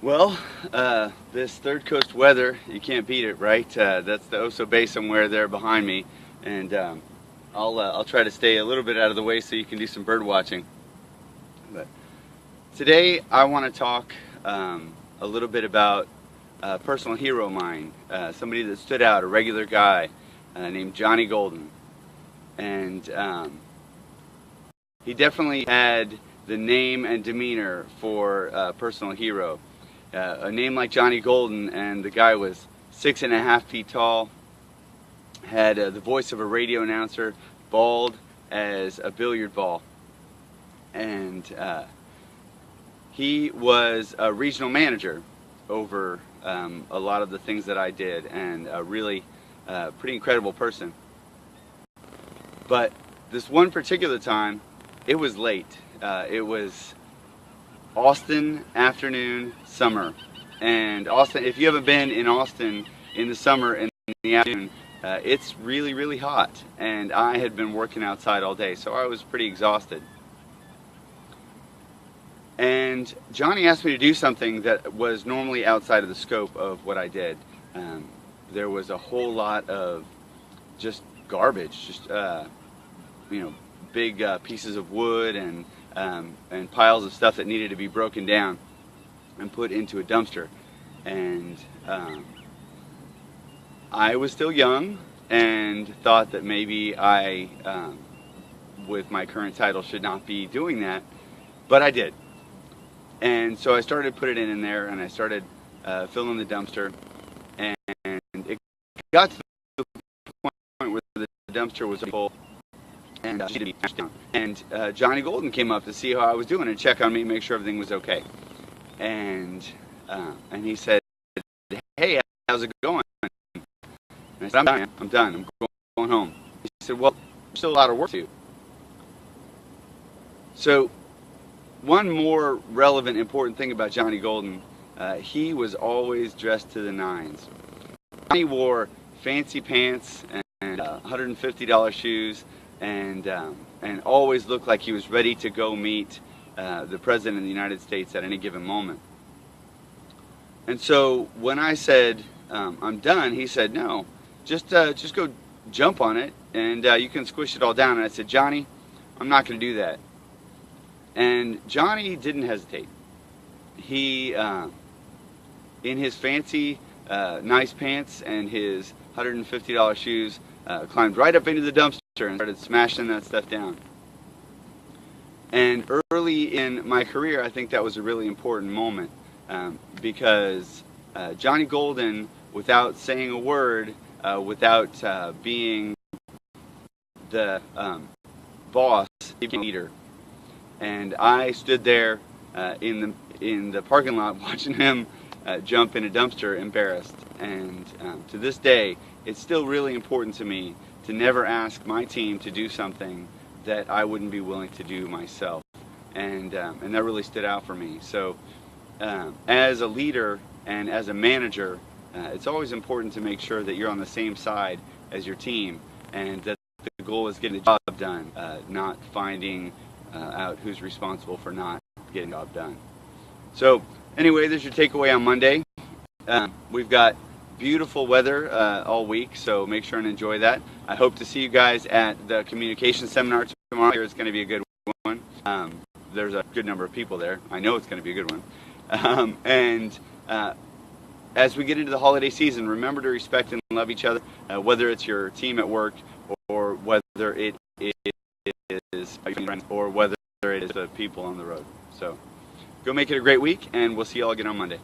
Well, this third coast weather, you can't beat it, right? That's the Oso Bay somewhere there behind me, and I'll try to stay a little bit out of the way so you can do some bird watching. But today I want to talk a little bit about a personal hero of mine, somebody that stood out, a regular guy named Johnny Golden, and he definitely had the name and demeanor for a personal hero. A name like Johnny Golden, and the guy was 6.5 feet tall, had the voice of a radio announcer, bald as a billiard ball, and he was a regional manager over a lot of the things that I did, and a really pretty incredible person. But this one particular time, it was late. It was Austin afternoon summer, and Austin, if you haven't been in Austin in the summer in the afternoon, it's really hot, and I had been working outside all day, so I was pretty exhausted. And Johnny asked me to do something that was normally outside of the scope of what I did. There was a whole lot of just garbage, just big pieces of wood and piles of stuff that needed to be broken down and put into a dumpster. And I was still young and thought that maybe I, with my current title, should not be doing that, but I did. And so I started putting it in there, and I started filling the dumpster, and it got to the point where the dumpster was full and needed to be mashed down. And Johnny Golden came up to see how I was doing and check on me, make sure everything was okay. And he said, "Hey, how's it going?" And I said, I'm done. I'm going home." He said, "Well, there's still a lot of work to do." So one more relevant, important thing about Johnny Golden, he was always dressed to the nines. Johnny wore fancy pants and $150 shoes, and always looked like he was ready to go meet the President of the United States at any given moment. And so when I said, "I'm done," he said, "No, just go jump on it, and you can squish it all down." And I said, "Johnny, I'm not going to do that." And Johnny didn't hesitate. He, in his fancy, nice pants and his $150 shoes, climbed right up into the dumpster and started smashing that stuff down. And early in my career, I think that was a really important moment, because Johnny Golden, without saying a word, without being the boss, he became a leader. And I stood there in the parking lot watching him jump in a dumpster, embarrassed. And to this day, it's still really important to me to never ask my team to do something that I wouldn't be willing to do myself. And that really stood out for me. So as a leader and as a manager, it's always important to make sure that you're on the same side as your team, and that the goal is getting the job done, not finding out who's responsible for not getting the job done. So anyway, there's your takeaway on Monday. We've got beautiful weather all week, so make sure and enjoy that. I hope to see you guys at the communication seminar tomorrow. It's going to be a good one. There's a good number of people there. I know it's going to be a good one. As we get into the holiday season, remember to respect and love each other, whether it's your team at work or whether it is your friends or whether it is the people on the road. So go make it a great week, and we'll see you all again on Monday.